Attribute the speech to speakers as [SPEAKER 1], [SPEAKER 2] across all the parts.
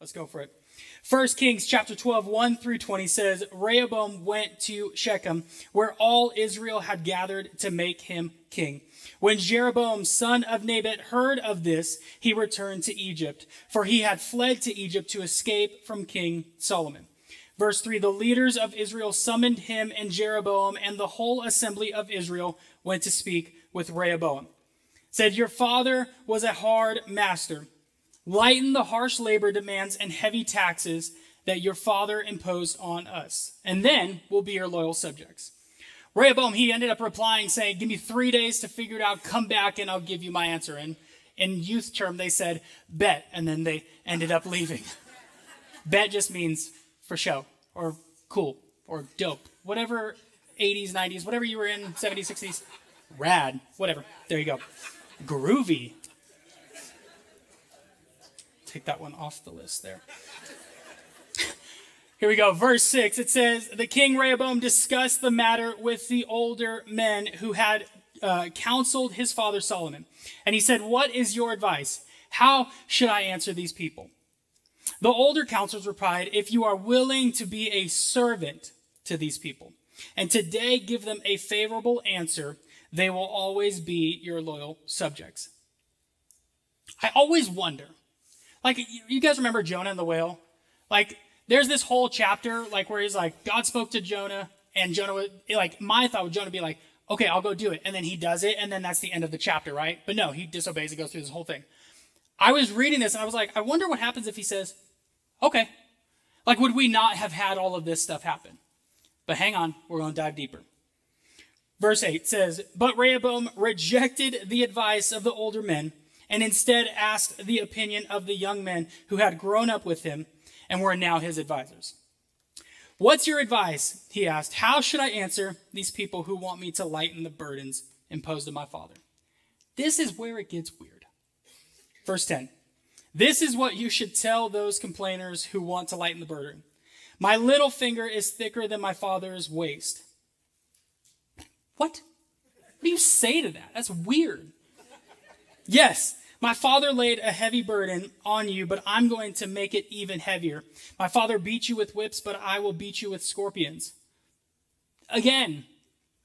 [SPEAKER 1] Let's go for it. 1 Kings chapter 12, 1 through 20 says, Rehoboam went to Shechem, where all Israel had gathered to make him king. When Jeroboam, son of Nebat, heard of this, he returned to Egypt, for he had fled to Egypt to escape from King Solomon. Verse 3, the leaders of Israel summoned him, and Jeroboam and the whole assembly of Israel went to speak with Rehoboam. Said, your father was a hard master. Lighten the harsh labor demands and heavy taxes that your father imposed on us, and then we'll be your loyal subjects. Rehoboam, he ended up replying, saying, give me 3 days to figure it out, come back, and I'll give you my answer. And in youth term, they said, bet, and then they ended up leaving. Bet just means for show, or cool, or dope, whatever 80s, 90s, whatever you were in, 70s, 60s, rad, whatever. There you go. Groovy. Take that one off the list there. Here we go. Verse 6, it says, the king Rehoboam discussed the matter with the older men who had counseled his father Solomon. And he said, what is your advice? How should I answer these people? The older counselors replied, if you are willing to be a servant to these people, and today give them a favorable answer, they will always be your loyal subjects. I always wonder, like, you guys remember Jonah and the whale? Like, there's this whole chapter, like, where he's like, God spoke to Jonah, and Jonah would, like, my thought would Jonah be like, okay, I'll go do it. And then he does it, and then that's the end of the chapter, right? But no, he disobeys and goes through this whole thing. I was reading this, and I was like, I wonder what happens if he says, okay. Like, would we not have had all of this stuff happen? But hang on, we're going to dive deeper. Verse 8 says, but Rehoboam rejected the advice of the older men, and instead asked the opinion of the young men who had grown up with him and were now his advisors. What's your advice? He asked. How should I answer these people who want me to lighten the burdens imposed on my father? This is where it gets weird. Verse 10. This is what you should tell those complainers who want to lighten the burden. My little finger is thicker than my father's waist. What? What do you say to that? That's weird. Yes, my father laid a heavy burden on you, but I'm going to make it even heavier. My father beat you with whips, but I will beat you with scorpions. Again,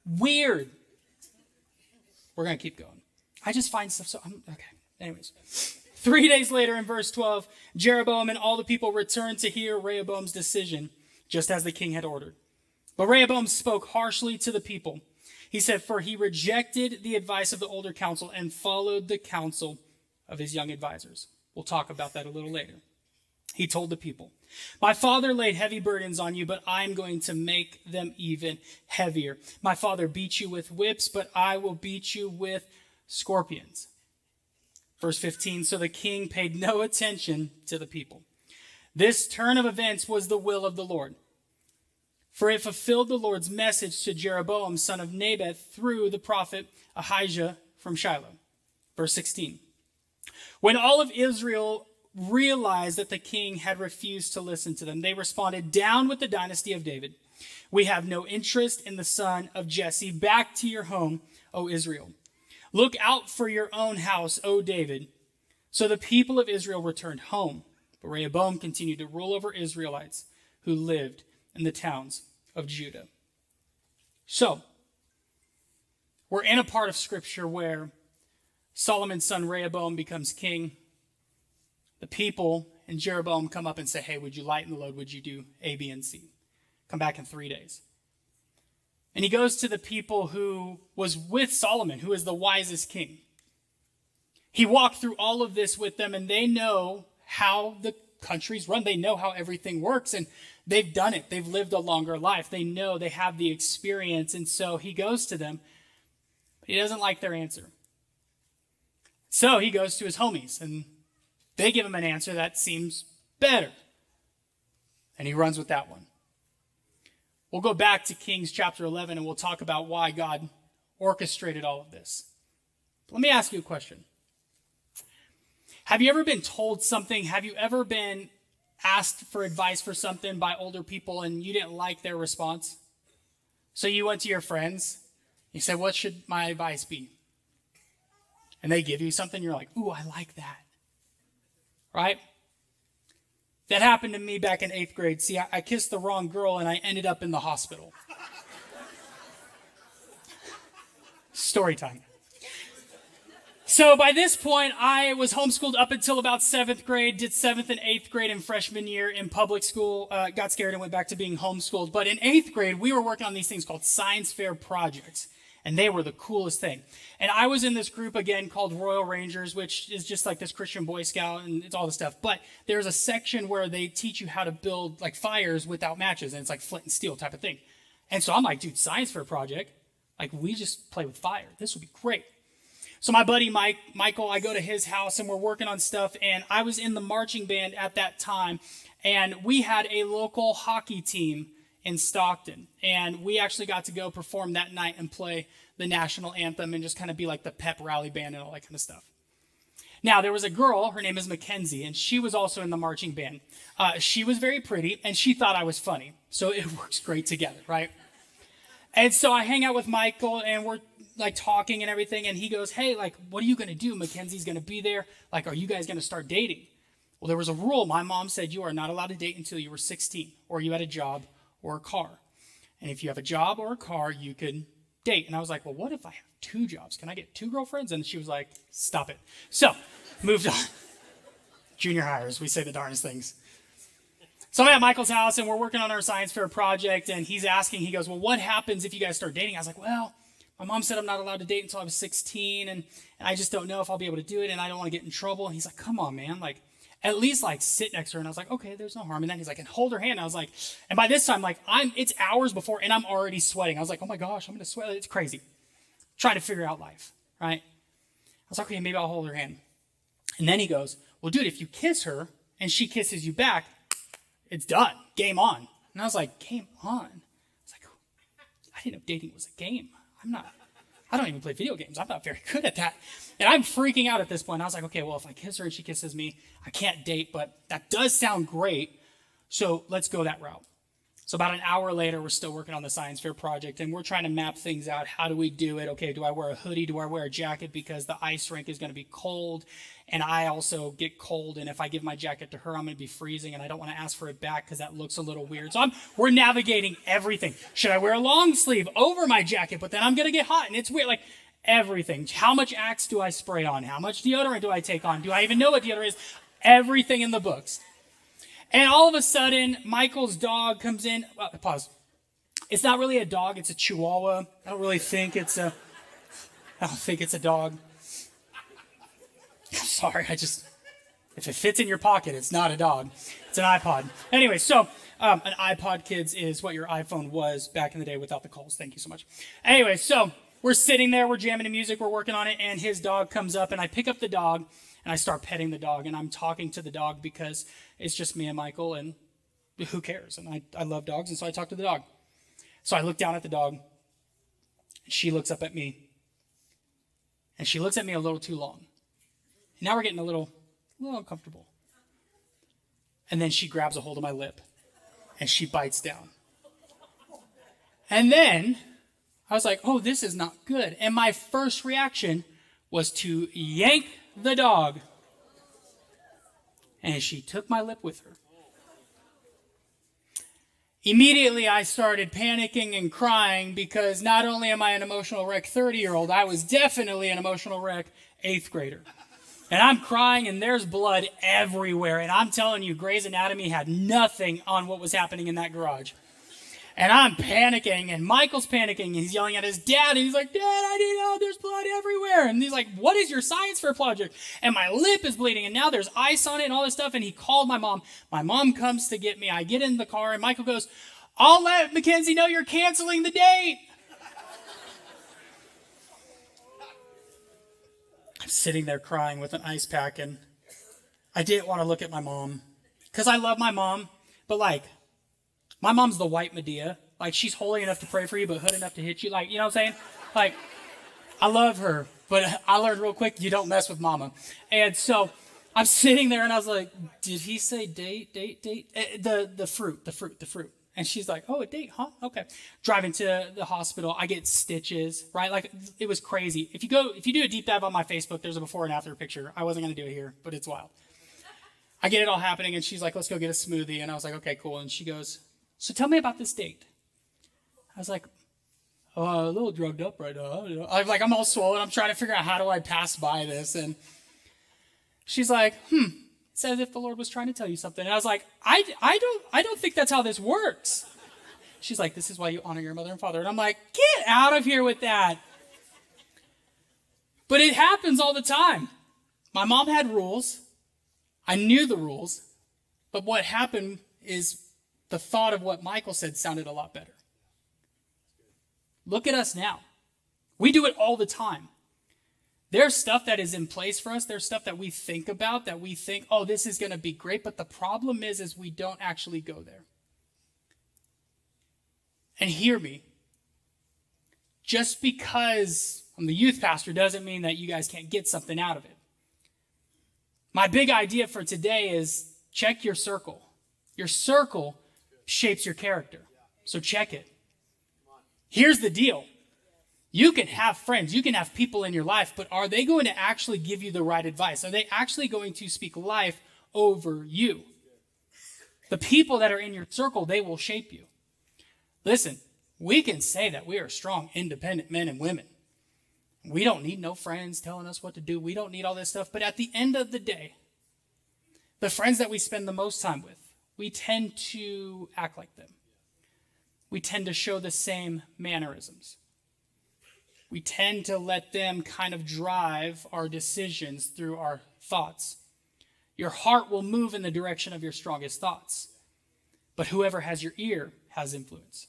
[SPEAKER 1] weird. We're going to keep going. I just find stuff so... okay, anyways. 3 days later in verse 12, Jeroboam and all the people returned to hear Rehoboam's decision, just as the king had ordered. But Rehoboam spoke harshly to the people. He said, for he rejected the advice of the older council and followed the counsel of his young advisors. We'll talk about that a little later. He told the people, my father laid heavy burdens on you, but I'm going to make them even heavier. My father beat you with whips, but I will beat you with scorpions. Verse 15, so the king paid no attention to the people. This turn of events was the will of the Lord. For it fulfilled the Lord's message to Jeroboam, son of Nebat, through the prophet Ahijah from Shiloh. Verse 16. When all of Israel realized that the king had refused to listen to them, they responded, down with the dynasty of David. We have no interest in the son of Jesse. Back to your home, O Israel. Look out for your own house, O David. So the people of Israel returned home. But Rehoboam continued to rule over Israelites who lived in the towns of Judah. So, we're in a part of Scripture where Solomon's son Rehoboam becomes king. The people and Jeroboam come up and say, hey, would you lighten the load? Would you do A, B, and C? Come back in 3 days. And he goes to the people who was with Solomon, who is the wisest king. He walked through all of this with them, and they know how the countries run. They know how everything works, and they've done it. They've lived a longer life. They know, they have the experience. And so he goes to them, but he doesn't like their answer. So he goes to his homies, and they give him an answer that seems better. And he runs with that one. We'll go back to Kings chapter 11, and we'll talk about why God orchestrated all of this. Let me ask you a question. Have you ever been told something? Have you ever been asked for advice for something by older people and you didn't like their response? So you went to your friends. You said, what should my advice be? And they give you something. You're like, ooh, I like that. Right? That happened to me back in 8th grade. See, I kissed the wrong girl and I ended up in the hospital. Story time. So by this point, I was homeschooled up until about 7th grade, did 7th and 8th grade and freshman year in public school, got scared and went back to being homeschooled. But in 8th grade, we were working on these things called science fair projects, and they were the coolest thing. And I was in this group, again, called Royal Rangers, which is just like this Christian Boy Scout, and it's all the stuff. But there's a section where they teach you how to build like fires without matches, and it's like flint and steel type of thing. And so I'm like, dude, science fair project, like we just play with fire. This would be great. So my buddy Michael, I go to his house and we're working on stuff, and I was in the marching band at that time, and we had a local hockey team in Stockton, and we actually got to go perform that night and play the national anthem and just kind of be like the pep rally band and all that kind of stuff. Now, there was a girl, her name is Mackenzie, and she was also in the marching band. She was very pretty, and she thought I was funny, so it works great together, right? And so I hang out with Michael, and we're like talking and everything, and he goes, hey, like, what are you going to do? Mackenzie's going to be there. Like, are you guys going to start dating? Well, there was a rule. My mom said you are not allowed to date until you were 16, or you had a job or a car. And if you have a job or a car, you could date. And I was like, well, what if I have 2 jobs? Can I get 2 girlfriends? And she was like, stop it. So, moved on. Junior hires, we say the darndest things. So I'm at Michael's house, and we're working on our science fair project, and he's asking, he goes, well, what happens if you guys start dating? I was like, well, my mom said I'm not allowed to date until I was 16, and I just don't know if I'll be able to do it, and I don't want to get in trouble. And he's like, come on, man, like, at least, like, sit next to her. And I was like, okay, there's no harm in that. He's like, and hold her hand. And I was like, and by this time, like, it's hours before, and I'm already sweating. I was like, oh my gosh, I'm going to sweat. It's crazy. Trying to figure out life, right? I was like, okay, maybe I'll hold her hand. And then he goes, well, dude, if you kiss her, and she kisses you back, it's done. Game on. And I was like, game on? I was like, I didn't know dating was a game. I don't even play video games. I'm not very good at that. And I'm freaking out at this point. I was like, okay, well, if I kiss her and she kisses me, I can't date, but that does sound great. So let's go that route. So about an hour later, we're still working on the science fair project, and we're trying to map things out. How do we do it? Okay, do I wear a hoodie? Do I wear a jacket because the ice rink is going to be cold, and I also get cold, and if I give my jacket to her, I'm going to be freezing, and I don't want to ask for it back because that looks a little weird. So we're navigating everything. Should I wear a long sleeve over my jacket? But then I'm going to get hot, and it's weird. Like, everything. How much Axe do I spray on? How much deodorant do I take on? Do I even know what deodorant is? Everything in the books. And all of a sudden, Michael's dog comes in. Well, pause. It's not really a dog. It's a Chihuahua. I don't think it's a dog. I'm sorry. If it fits in your pocket, it's not a dog. It's an iPod. Anyway, so an iPod, kids, is what your iPhone was back in the day without the calls. Thank you so much. Anyway, so we're sitting there. We're jamming to music. We're working on it. And his dog comes up, and I pick up the dog. And I start petting the dog, and I'm talking to the dog because it's just me and Michael, and who cares? And I love dogs, and so I talk to the dog. So I look down at the dog, and she looks up at me, and she looks at me a little too long. And now we're getting a little uncomfortable. And then she grabs a hold of my lip, and she bites down. And then I was like, oh, this is not good. And my first reaction was to yank the dog, and she took my lip with her. Immediately, I started panicking and crying because not only am I an emotional wreck 30-year-old, I was definitely an emotional wreck 8th grader. And I'm crying, and there's blood everywhere. And I'm telling you, Grey's Anatomy had nothing on what was happening in that garage. And I'm panicking, and Michael's panicking, and he's yelling at his dad, and he's like, Dad, I need help, there's blood everywhere. And he's like, what is your science fair project? And my lip is bleeding, and now there's ice on it and all this stuff, and he called my mom. My mom comes to get me. I get in the car, and Michael goes, I'll let Mackenzie know you're canceling the date. I'm sitting there crying with an ice pack, and I didn't want to look at my mom, because I love my mom, but like, my mom's the white Medea. Like, she's holy enough to pray for you, but hood enough to hit you. Like, you know what I'm saying? Like, I love her, but I learned real quick, you don't mess with mama. And so I'm sitting there, and I was like, did he say date? The fruit. And she's like, oh, a date, huh? Okay. Driving to the hospital, I get stitches, right? Like, it was crazy. If you do a deep dive on my Facebook, there's a before and after picture. I wasn't going to do it here, but it's wild. I get it all happening, and she's like, let's go get a smoothie. And I was like, okay, cool. And she goes, so tell me about this date. I was like, oh, a little drugged up right now. I'm all swollen. I'm trying to figure out how do I pass by this. And she's like, it's as if the Lord was trying to tell you something. And I was like, I don't think that's how this works. She's like, this is why you honor your mother and father. And I'm like, get out of here with that. But it happens all the time. My mom had rules. I knew the rules. But what happened is the thought of what Michael said sounded a lot better. Look at us now. We do it all the time. There's stuff that is in place for us. There's stuff that we think about, that we think, oh, this is going to be great. But the problem is we don't actually go there. And hear me. Just because I'm the youth pastor doesn't mean that you guys can't get something out of it. My big idea for today is check your circle. Your circle shapes your character. So check it. Here's the deal. You can have friends, you can have people in your life, but are they going to actually give you the right advice? Are they actually going to speak life over you? The people that are in your circle, they will shape you. Listen, we can say that we are strong, independent men and women. We don't need no friends telling us what to do. We don't need all this stuff. But at the end of the day, the friends that we spend the most time with, we tend to act like them. We tend to show the same mannerisms. We tend to let them kind of drive our decisions through our thoughts. Your heart will move in the direction of your strongest thoughts. But whoever has your ear has influence.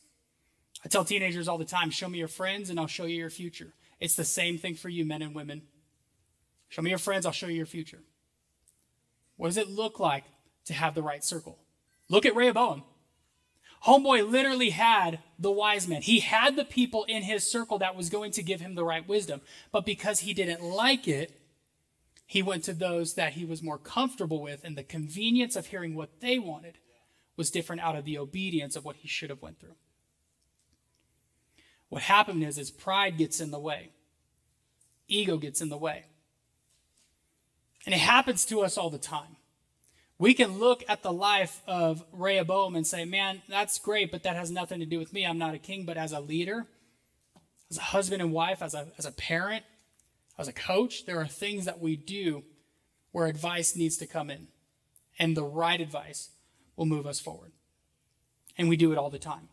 [SPEAKER 1] I tell teenagers all the time, show me your friends and I'll show you your future. It's the same thing for you, men and women. Show me your friends, I'll show you your future. What does it look like to have the right circle? Look at Rehoboam. Homeboy literally had the wise men. He had the people in his circle that was going to give him the right wisdom. But because he didn't like it, he went to those that he was more comfortable with, and the convenience of hearing what they wanted was different out of the obedience of what he should have went through. What happened is pride gets in the way. Ego gets in the way. And it happens to us all the time. We can look at the life of Rehoboam and say, man, that's great, but that has nothing to do with me. I'm not a king. But as a leader, as a husband and wife, as a parent, as a coach, there are things that we do where advice needs to come in. And the right advice will move us forward. And we do it all the time.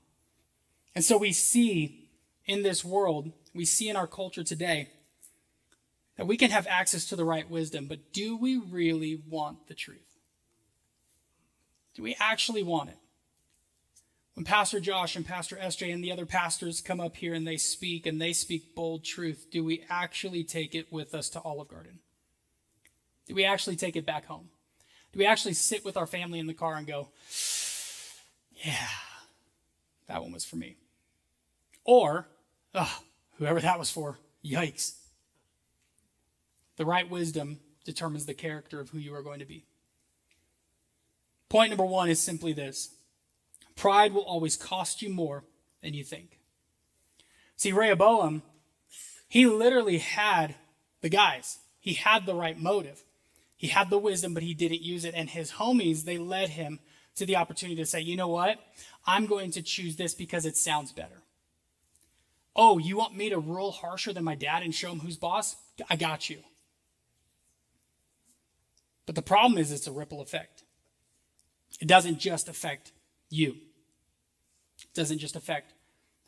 [SPEAKER 1] And so we see in this world, we see in our culture today, that we can have access to the right wisdom, but do we really want the truth? Do we actually want it? When Pastor Josh and Pastor SJ and the other pastors come up here and they speak bold truth, do we actually take it with us to Olive Garden? Do we actually take it back home? Do we actually sit with our family in the car and go, yeah, that one was for me? Or, whoever that was for, yikes. The right wisdom determines the character of who you are going to be. Point number one is simply this. Pride will always cost you more than you think. See, Rehoboam, he literally had the guys. He had the right motive. He had the wisdom, but he didn't use it. And his homies, they led him to the opportunity to say, you know what? I'm going to choose this because it sounds better. Oh, you want me to rule harsher than my dad and show him who's boss? I got you. But the problem is it's a ripple effect. It doesn't just affect you. It doesn't just affect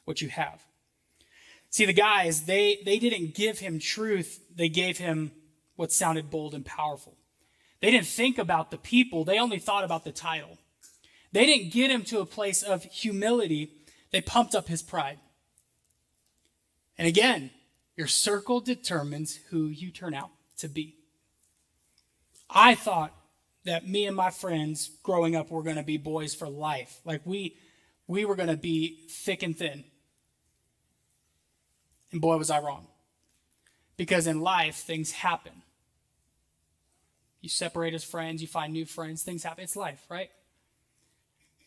[SPEAKER 1] what you have. See, the guys, they didn't give him truth. They gave him what sounded bold and powerful. They didn't think about the people. They only thought about the title. They didn't get him to a place of humility. They pumped up his pride. And again, your circle determines who you turn out to be. I thought that me and my friends growing up were going to be boys for life. Like we were going to be thick and thin. And boy, was I wrong. Because in life, things happen. You separate as friends, you find new friends, things happen. It's life, right?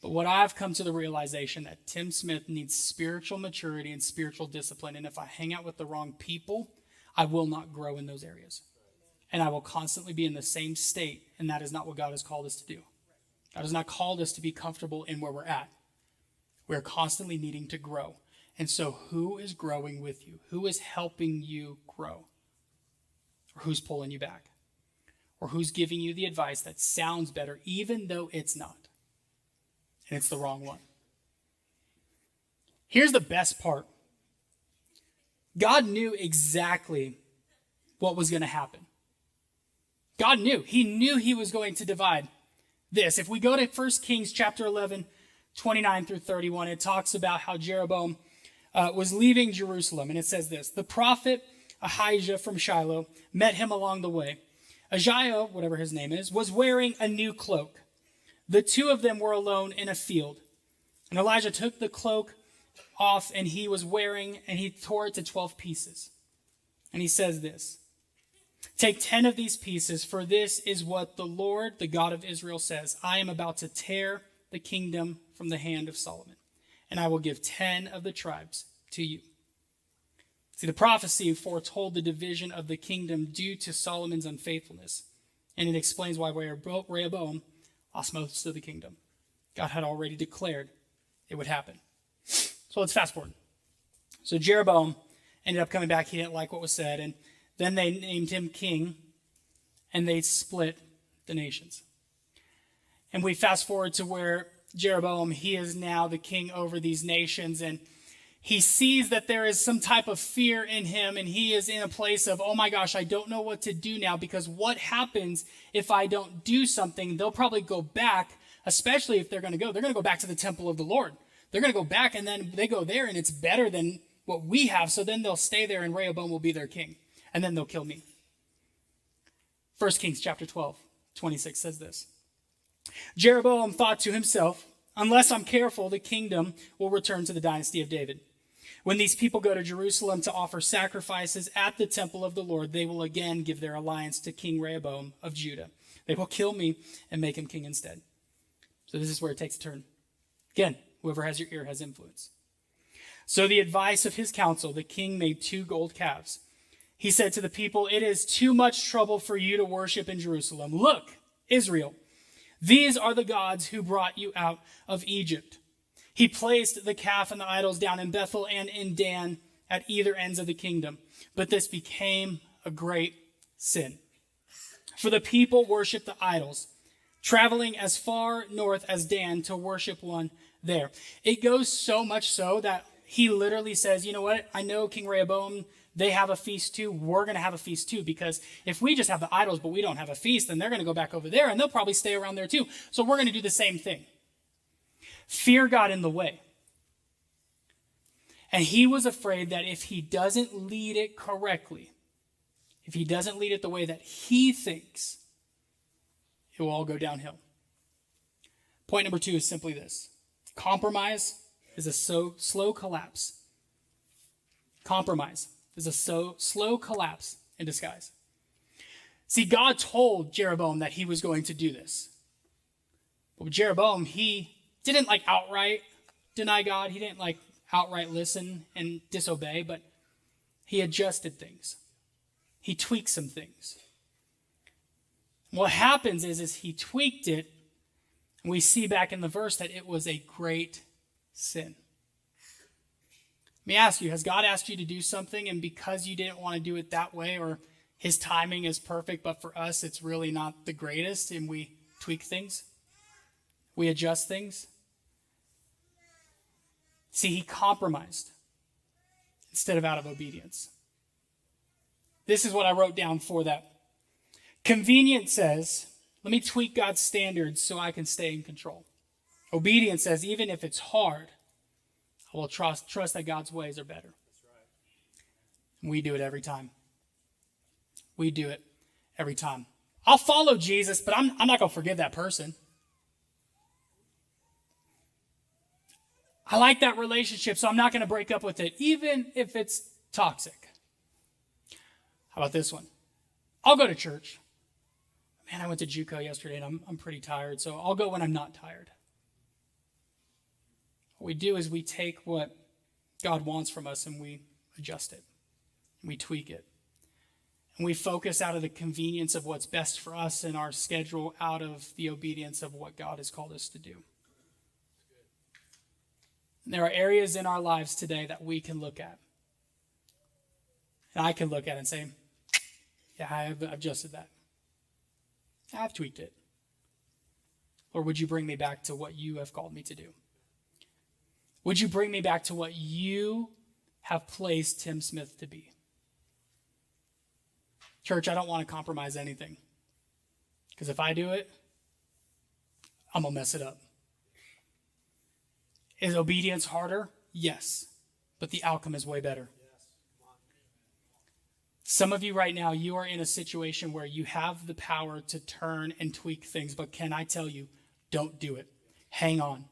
[SPEAKER 1] But what I've come to the realization that Tim Smith needs spiritual maturity and spiritual discipline. And if I hang out with the wrong people, I will not grow in those areas. and I will constantly be in the same state, and that is not what God has called us to do. God has not called us to be comfortable in where we're at. We're constantly needing to grow. And so who is growing with you? Who is helping you grow? Or who's pulling you back? Or who's giving you the advice that sounds better even though it's not? And it's the wrong one. Here's the best part. God knew exactly what was going to happen. God knew. He knew he was going to divide this. If we go to 1 Kings chapter 11, 29 through 31, it talks about how Jeroboam was leaving Jerusalem. And it says this: the prophet Ahijah from Shiloh met him along the way. Ahijah, whatever his name is, was wearing a new cloak. The two of them were alone in a field. And Elijah took the cloak off and he was wearing, and he tore it to 12 pieces. And he says this: take 10 of these pieces, for this is what the Lord, the God of Israel, says. I am about to tear the kingdom from the hand of Solomon, and I will give 10 of the tribes to you. See, the prophecy foretold the division of the kingdom due to Solomon's unfaithfulness, and it explains why Rehoboam lost most of the kingdom. God had already declared it would happen. So let's fast forward. So Jeroboam ended up coming back. He didn't like what was said, and then they named him king, and they split the nations. And we fast forward to where Jeroboam, he is now the king over these nations, and he sees that there is some type of fear in him, and he is in a place of, oh my gosh, I don't know what to do now, because what happens if I don't do something? They'll probably go back, especially if they're going to go back to the temple of the Lord. They're going to go back, and then they go there, and it's better than what we have, so then they'll stay there, and Rehoboam will be their king, and then they'll kill me. 1 Kings chapter 12, 26 says this: Jeroboam thought to himself, unless I'm careful, the kingdom will return to the dynasty of David. When these people go to Jerusalem to offer sacrifices at the temple of the Lord, they will again give their alliance to King Rehoboam of Judah. They will kill me and make him king instead. So this is where it takes a turn. Again, whoever has your ear has influence. So the advice of his council, the king made 2 gold calves. He said to the people, it is too much trouble for you to worship in Jerusalem. Look, Israel, these are the gods who brought you out of Egypt. He placed the calf and the idols down in Bethel and in Dan at either ends of the kingdom. But this became a great sin. For the people worshiped the idols, traveling as far north as Dan to worship one there. It goes so much so that he literally says, you know what? I know King Rehoboam, they have a feast too. We're going to have a feast too, because if we just have the idols but we don't have a feast, then they're going to go back over there and they'll probably stay around there too. So we're going to do the same thing. Fear got in the way. And he was afraid that if he doesn't lead it correctly, if he doesn't lead it the way that he thinks, it will all go downhill. Point number 2 is simply this: compromise is a slow collapse. Compromise is a slow collapse in disguise. See, God told Jeroboam that he was going to do this. But with Jeroboam, he didn't outright deny God. He didn't outright listen and disobey, but he adjusted things. He tweaked some things. What happens is he tweaked it, and we see back in the verse that it was a great sin. Let me ask you, has God asked you to do something, and because you didn't want to do it that way, or his timing is perfect, but for us it's really not the greatest, and we tweak things? We adjust things? See, he compromised instead of out of obedience. This is what I wrote down for that. Convenience says, let me tweak God's standards so I can stay in control. Obedience says, even if it's hard, I will trust that God's ways are better. That's right. And we do it every time. We do it every time. I'll follow Jesus, but I'm not going to forgive that person. I like that relationship, so I'm not going to break up with it, even if it's toxic. How about this one? I'll go to church. Man, I went to JUCO yesterday, and I'm pretty tired, so I'll go when I'm not tired. What we do is we take what God wants from us, and we adjust it. We tweak it. And we focus out of the convenience of what's best for us and our schedule out of the obedience of what God has called us to do. And there are areas in our lives today that we can look at. And I can look at it and say, yeah, I've adjusted that. I've tweaked it. Or would you bring me back to what you have called me to do? Would you bring me back to what you have placed Tim Smith to be? Church, I don't want to compromise anything. Because if I do it, I'm going to mess it up. Is obedience harder? Yes. But the outcome is way better. Some of you right now, you are in a situation where you have the power to turn and tweak things. But can I tell you, don't do it. Hang on.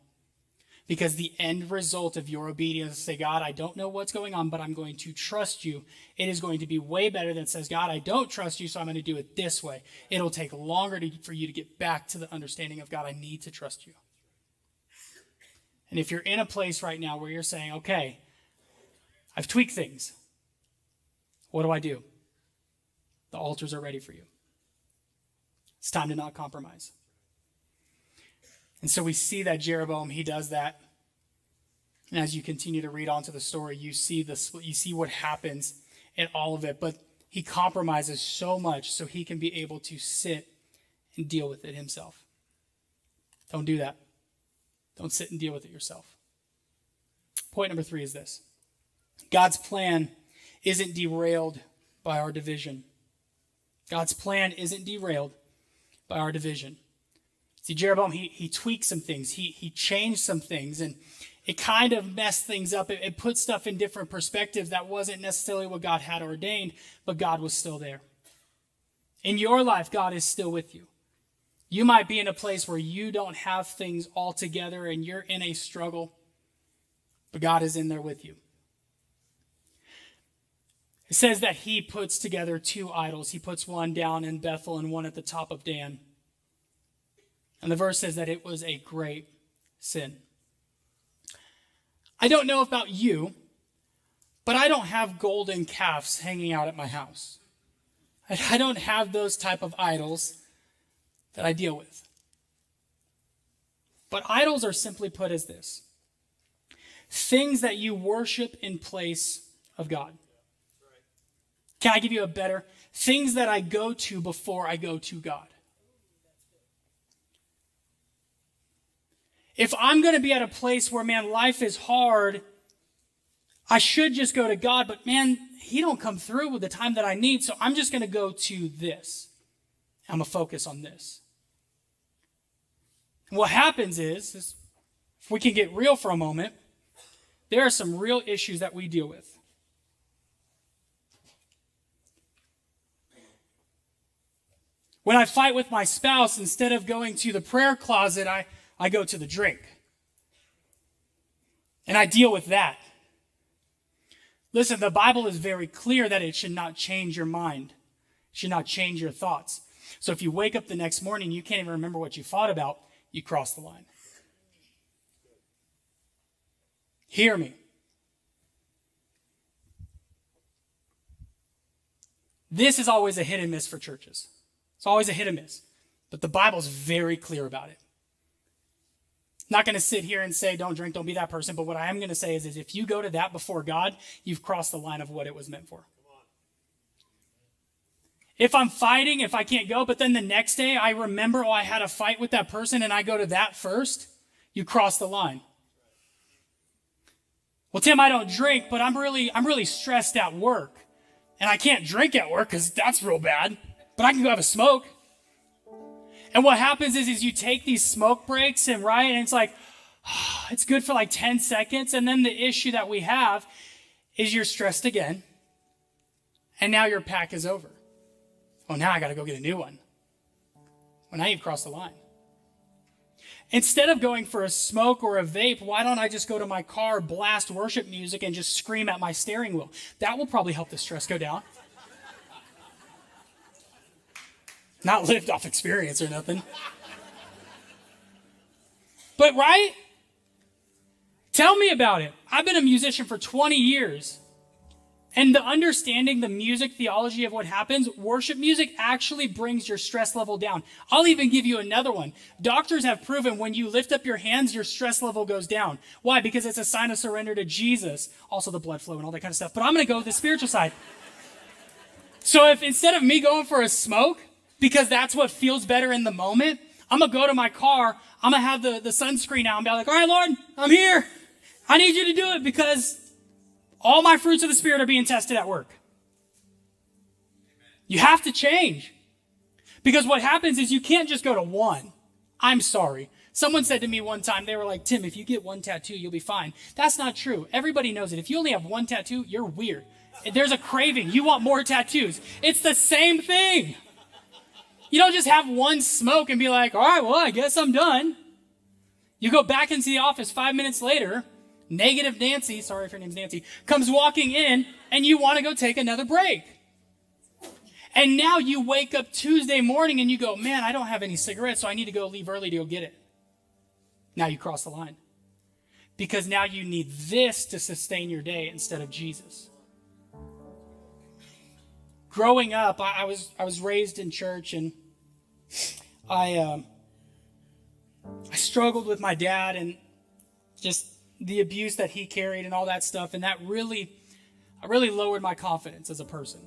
[SPEAKER 1] Because the end result of your obedience, say, God, I don't know what's going on, but I'm going to trust you. It is going to be way better than says, God, I don't trust you, so I'm going to do it this way. It'll take longer for you to get back to the understanding of, God, I need to trust you. And if you're in a place right now where you're saying, okay, I've tweaked things. What do I do? The altars are ready for you. It's time to not compromise. And so we see that Jeroboam, he does that. And as you continue to read on to the story, you see what happens in all of it. But he compromises so much so he can be able to sit and deal with it himself. Don't do that. Don't sit and deal with it yourself. Point number 3 is this. God's plan isn't derailed by our division. God's plan isn't derailed by our division. See, Jeroboam, he tweaked some things. He changed some things, and it kind of messed things up. It put stuff in different perspectives that wasn't necessarily what God had ordained, but God was still there. In your life, God is still with you. You might be in a place where you don't have things all together and you're in a struggle, but God is in there with you. It says that he puts together 2 idols. He puts one down in Bethel and one at the top of Dan. And the verse says that it was a great sin. I don't know about you, but I don't have golden calves hanging out at my house. I don't have those type of idols that I deal with. But idols are simply put as this: things that you worship in place of God. Can I give you a better? Things that I go to before I go to God. If I'm going to be at a place where, man, life is hard, I should just go to God, but man, he don't come through with the time that I need, so I'm just going to go to this. I'm going to focus on this. And what happens is, if we can get real for a moment, there are some real issues that we deal with. When I fight with my spouse, instead of going to the prayer closet, I go to the drink. And I deal with that. Listen, the Bible is very clear that it should not change your mind. It should not change your thoughts. So if you wake up the next morning, you can't even remember what you thought about, you cross the line. Hear me. This is always a hit and miss for churches. It's always a hit and miss. But the Bible's very clear about it. Not going to sit here and say, don't drink, don't be that person. But what I am going to say is if you go to that before God, you've crossed the line of what it was meant for. If I'm fighting, if I can't go, but then the next day I remember, I had a fight with that person and I go to that first, you cross the line. Well, Tim, I don't drink, but I'm really stressed at work. And I can't drink at work because that's real bad. But I can go have a smoke. And what happens is you take these smoke breaks and it's like, it's good for like 10 seconds. And then the issue that we have is you're stressed again. And now your pack is over. Oh, now I got to go get a new one. Well, now you've crossed the line. Instead of going for a smoke or a vape, why don't I just go to my car, blast worship music, and just scream at my steering wheel? That will probably help the stress go down. Not lived off experience or nothing. But right? Tell me about it. I've been a musician for 20 years. And the understanding the music theology of what happens, worship music actually brings your stress level down. I'll even give you another one. Doctors have proven when you lift up your hands, your stress level goes down. Why? Because it's a sign of surrender to Jesus. Also the blood flow and all that kind of stuff. But I'm going to go with the spiritual side. So if instead of me going for a smoke, because that's what feels better in the moment, I'm going to go to my car, I'm going to have the sunscreen out and be like, all right, Lord, I'm here. I need you to do it because all my fruits of the Spirit are being tested at work. You have to change. Because what happens is you can't just go to one. I'm sorry. Someone said to me one time, they were like, Tim, if you get one tattoo, you'll be fine. That's not true. Everybody knows it. If you only have one tattoo, you're weird. There's a craving. You want more tattoos. It's the same thing. You don't just have one smoke and be like, all right, well, I guess I'm done. You go back into the office 5 minutes later, negative Nancy, sorry if your name's Nancy, comes walking in and you want to go take another break. And now you wake up Tuesday morning and you go, man, I don't have any cigarettes, so I need to go leave early to go get it. Now you cross the line. Because now you need this to sustain your day instead of Jesus. Growing up, I was raised in church, and I struggled with my dad and just the abuse that he carried and all that stuff, and that really lowered my confidence as a person.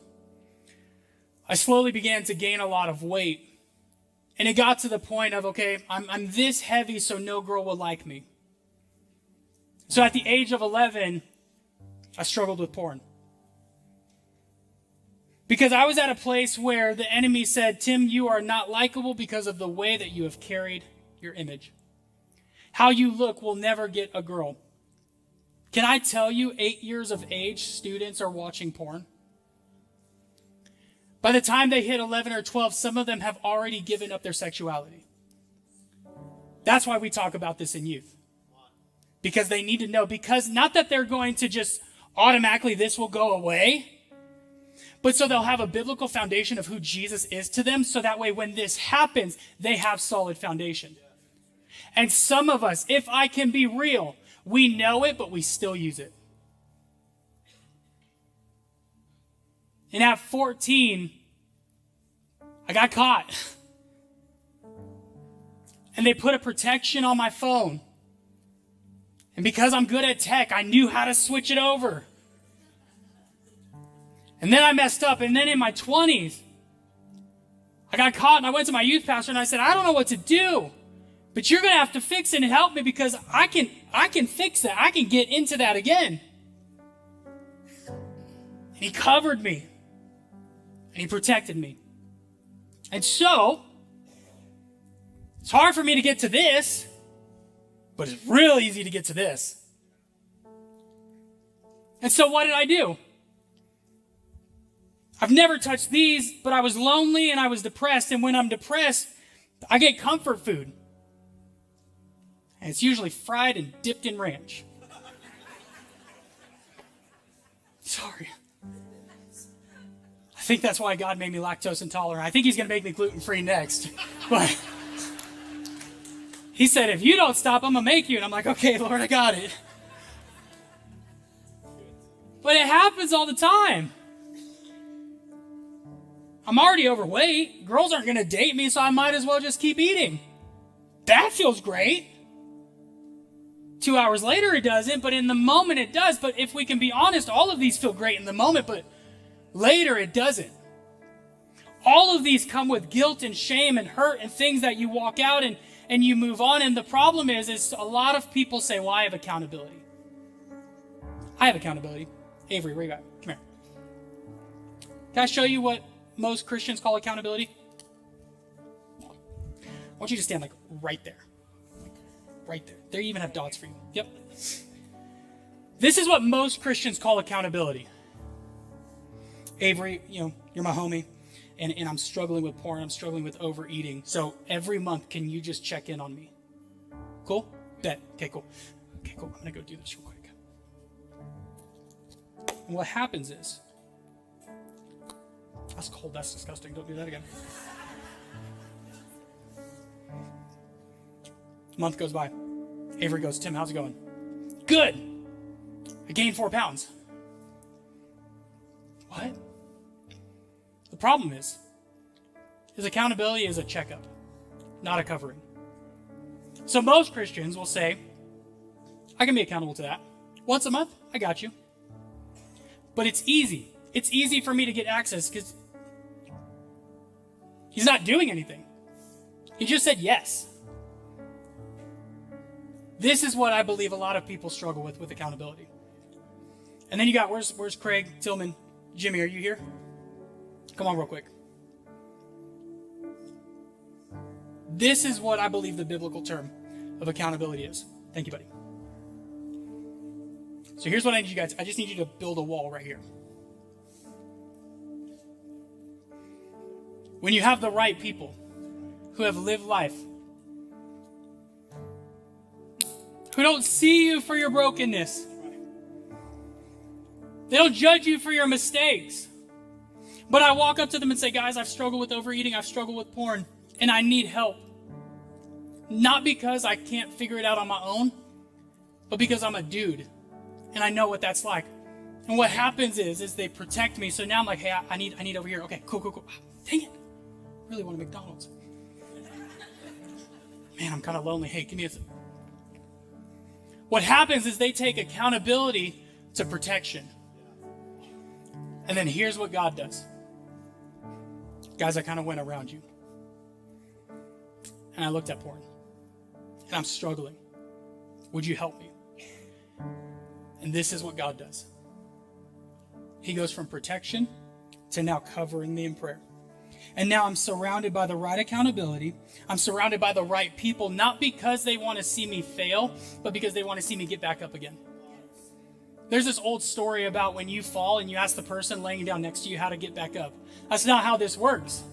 [SPEAKER 1] I slowly began to gain a lot of weight, and it got to the point of, okay, I'm this heavy, so no girl will like me. So at the age of 11, I struggled with porn. Because I was at a place where the enemy said, Tim, you are not likable because of the way that you have carried your image. How you look will never get a girl. Can I tell you, 8 years of age, students are watching porn? By the time they hit 11 or 12, some of them have already given up their sexuality. That's why we talk about this in youth. Because they need to know. Because not that they're going to just automatically, this will go away. But so they'll have a biblical foundation of who Jesus is to them, so that way when this happens, they have solid foundation. And some of us, if I can be real, we know it, but we still use it. And at 14, I got caught. And they put a protection on my phone. And because I'm good at tech, I knew how to switch it over. And then I messed up. And then in my 20s, I got caught and I went to my youth pastor and I said, I don't know what to do, but you're going to have to fix it and help me because I can fix that. I can get into that again. And he covered me and he protected me. And so it's hard for me to get to this, but it's real easy to get to this. And so what did I do? I've never touched these, but I was lonely and I was depressed. And when I'm depressed, I get comfort food. And it's usually fried and dipped in ranch. Sorry. I think that's why God made me lactose intolerant. I think he's going to make me gluten-free next. But he said, if you don't stop, I'm going to make you. And I'm like, okay, Lord, I got it. But it happens all the time. I'm already overweight. Girls aren't going to date me, so I might as well just keep eating. That feels great. 2 hours later, it doesn't, but in the moment, it does. But if we can be honest, all of these feel great in the moment, but later, it doesn't. All of these come with guilt and shame and hurt and things that you walk out and you move on. And the problem is a lot of people say, well, I have accountability. I have accountability. Avery, where you at? Come here. Can I show you what most Christians call accountability? I want you to stand like right there. Right there. They even have dots for you. Yep. This is what most Christians call accountability. Avery, you're my homie, and I'm struggling with porn. I'm struggling with overeating. So every month, can you just check in on me? Cool? Bet. Okay, cool. I'm going to go do this real quick. And what happens is, that's cold. That's disgusting. Don't do that again. Month goes by. Avery goes, Tim, how's it going? Good. I gained 4 pounds. What? The problem is accountability is a checkup, not a covering. So most Christians will say, I can be accountable to that. Once a month, I got you. But it's easy. It's easy for me to get access because he's not doing anything. He just said yes. This is what I believe a lot of people struggle with accountability. And then you got, where's Craig, Tillman, Jimmy, are you here? Come on real quick. This is what I believe the biblical term of accountability is. Thank you, buddy. So here's what I need you guys. I just need you to build a wall right here. When you have the right people who have lived life, who don't see you for your brokenness, they don't judge you for your mistakes, but I walk up to them and say, guys, I've struggled with overeating, I've struggled with porn, and I need help. Not because I can't figure it out on my own, but because I'm a dude and I know what that's like. And what happens is they protect me. So now I'm like, hey, I need over here. Okay, cool. Dang it. I really want a McDonald's. Man, I'm kind of lonely. Hey, give me a... What happens is they take accountability to protection. And then here's what God does. Guys, I kind of went around you. And I looked at porn. And I'm struggling. Would you help me? And this is what God does. He goes from protection to now covering me in prayer. And now I'm surrounded by the right accountability. I'm surrounded by the right people, not because they want to see me fail, but because they want to see me get back up again. There's this old story about when you fall and you ask the person laying down next to you how to get back up. That's not how this works.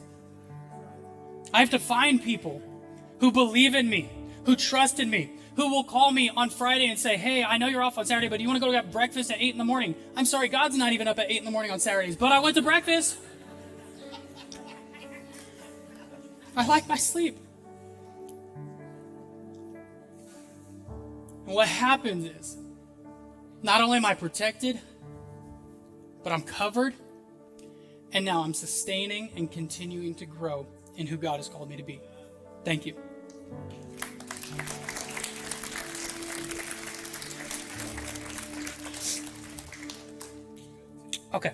[SPEAKER 1] I have to find people who believe in me, who trust in me, who will call me on Friday and say, hey, I know you're off on Saturday, but do you want to go get breakfast at 8 in the morning? I'm sorry, God's not even up at 8 in the morning on Saturdays, but I went to breakfast. I like my sleep. And what happens is, not only am I protected, but I'm covered, and now I'm sustaining and continuing to grow in who God has called me to be. Thank you. Okay.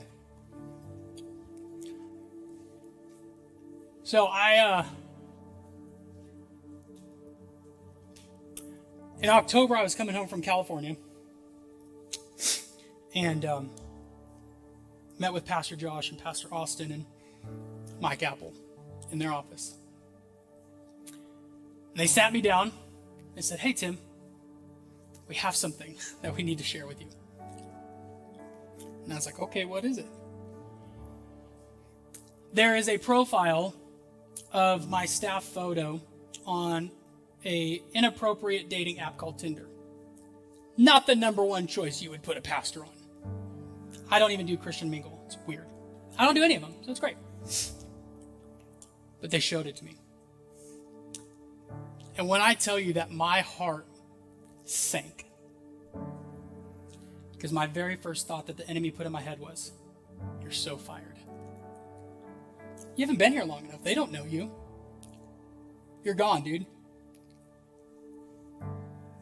[SPEAKER 1] So in October, I was coming home from California and met with Pastor Josh and Pastor Austin and Mike Apple in their office. And they sat me down and said, hey, Tim, we have something that we need to share with you. And I was like, okay, what is it? There is a profile of my staff photo on a inappropriate dating app called Tinder. Not the number one choice you would put a pastor on. I don't even do Christian Mingle. It's weird. I don't do any of them, so it's great. But they showed it to me. And when I tell you that my heart sank, because my very first thought that the enemy put in my head was, you're so fired. You haven't been here long enough. They don't know you. You're gone, dude.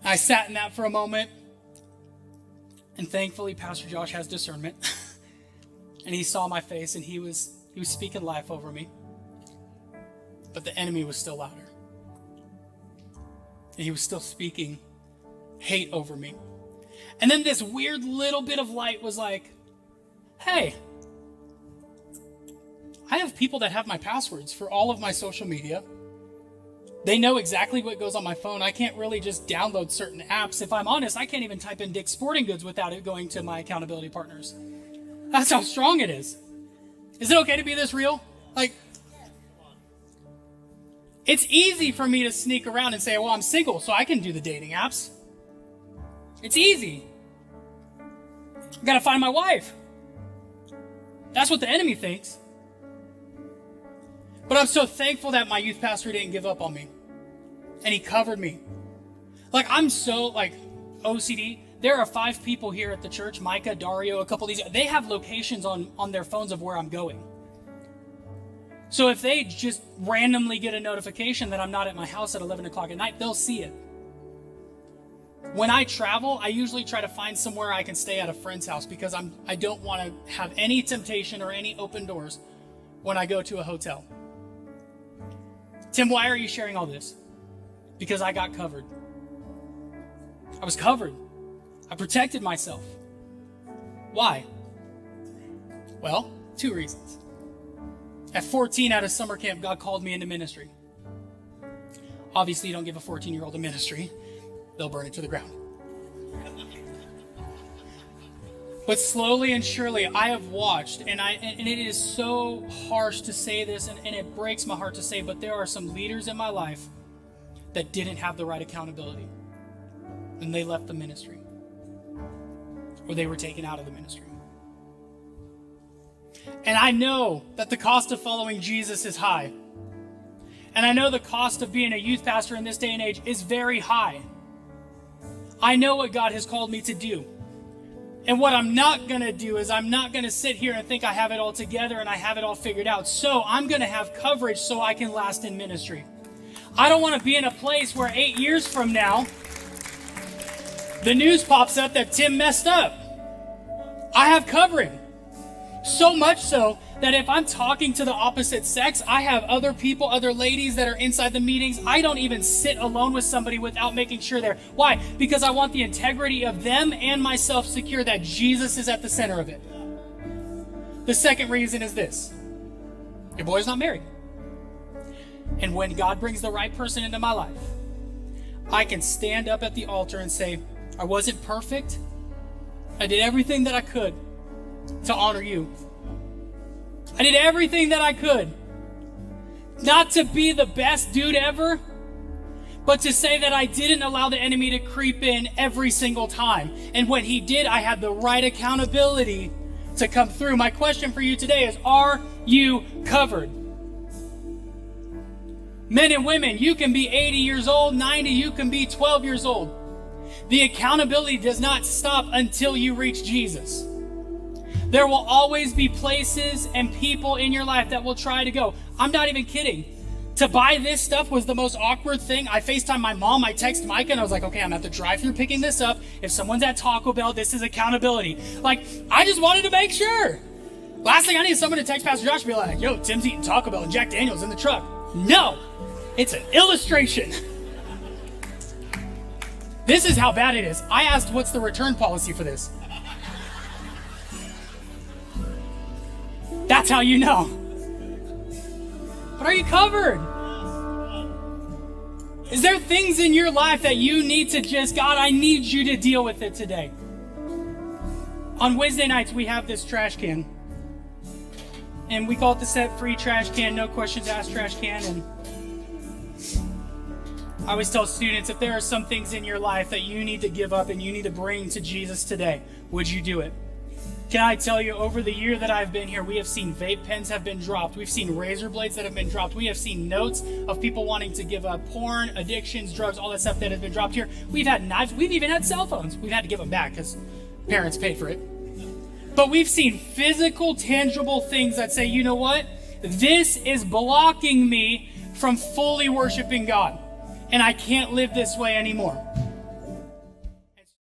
[SPEAKER 1] I sat in that for a moment, and thankfully Pastor Josh has discernment. And he saw my face, and he was speaking life over me. But the enemy was still louder. And he was still speaking hate over me. And then this weird little bit of light was like, hey, I have people that have my passwords for all of my social media. They know exactly what goes on my phone. I can't really just download certain apps. If I'm honest, I can't even type in Dick's Sporting Goods without it going to my accountability partners. That's how strong it is. Is it okay to be this real? Like, it's easy for me to sneak around and say, well, I'm single, so I can do the dating apps. It's easy. I gotta find my wife. That's what the enemy thinks. But I'm so thankful that my youth pastor didn't give up on me. And he covered me. Like, I'm so, OCD There are 5 people here at the church, Micah, Dario, a couple of these, they have locations on their phones of where I'm going. So if they just randomly get a notification that I'm not at my house at 11 o'clock at night, they'll see it. When I travel, I usually try to find somewhere I can stay at a friend's house because I don't want to have any temptation or any open doors when I go to a hotel. Tim, why are you sharing all this? Because I got covered. I was covered. I protected myself. Why? Well, 2 reasons. At 14 out of summer camp, God called me into ministry. Obviously, you don't give a 14-year-old a ministry. They'll burn it to the ground. But slowly and surely, I have watched, and it is so harsh to say this, and it breaks my heart to say, but there are some leaders in my life that didn't have the right accountability. And they left the ministry. Or they were taken out of the ministry. And I know that the cost of following Jesus is high. And I know the cost of being a youth pastor in this day and age is very high. I know what God has called me to do. And what I'm not going to do is I'm not going to sit here and think I have it all together and I have it all figured out. So I'm going to have coverage so I can last in ministry. I don't want to be in a place where 8 years from now, the news pops up that Tim messed up. I have covering. So much so that if I'm talking to the opposite sex, I have other people, other ladies that are inside the meetings. I don't even sit alone with somebody without making sure they're. Why? Because I want the integrity of them and myself secure that Jesus is at the center of it. The second reason is this. Your boy's not married. And when God brings the right person into my life, I can stand up at the altar and say, I wasn't perfect. I did everything that I could to honor you. I did everything that I could. Not to be the best dude ever, but to say that I didn't allow the enemy to creep in every single time. And when he did, I had the right accountability to come through. My question for you today is, are you covered? Men and women, you can be 80 years old, 90, you can be 12 years old. The accountability does not stop until you reach Jesus. There will always be places and people in your life that will try to go. I'm not even kidding. To buy this stuff was the most awkward thing. I FaceTime my mom, I text Micah, and I was like, okay, I'm at the drive-thru picking this up. If someone's at Taco Bell, this is accountability. Like, I just wanted to make sure. Last thing I need is someone to text Pastor Josh and be like, yo, Tim's eating Taco Bell and Jack Daniels in the truck. No, it's an illustration. This is how bad it is. I asked, what's the return policy for this? That's how you know. But are you covered? Is there things in your life that you need to just, God, I need you to deal with it today? On Wednesday nights, we have this trash can. And we call it the Set Free Trash Can, no questions asked trash can. And I always tell students, if there are some things in your life that you need to give up and you need to bring to Jesus today, would you do it? Can I tell you, over the year that I've been here, we have seen vape pens have been dropped. We've seen razor blades that have been dropped. We have seen notes of people wanting to give up porn, addictions, drugs, all that stuff that has been dropped here. We've had knives. We've even had cell phones. We've had to give them back because parents paid for it. But we've seen physical, tangible things that say, you know what? This is blocking me from fully worshiping God. And I can't live this way anymore.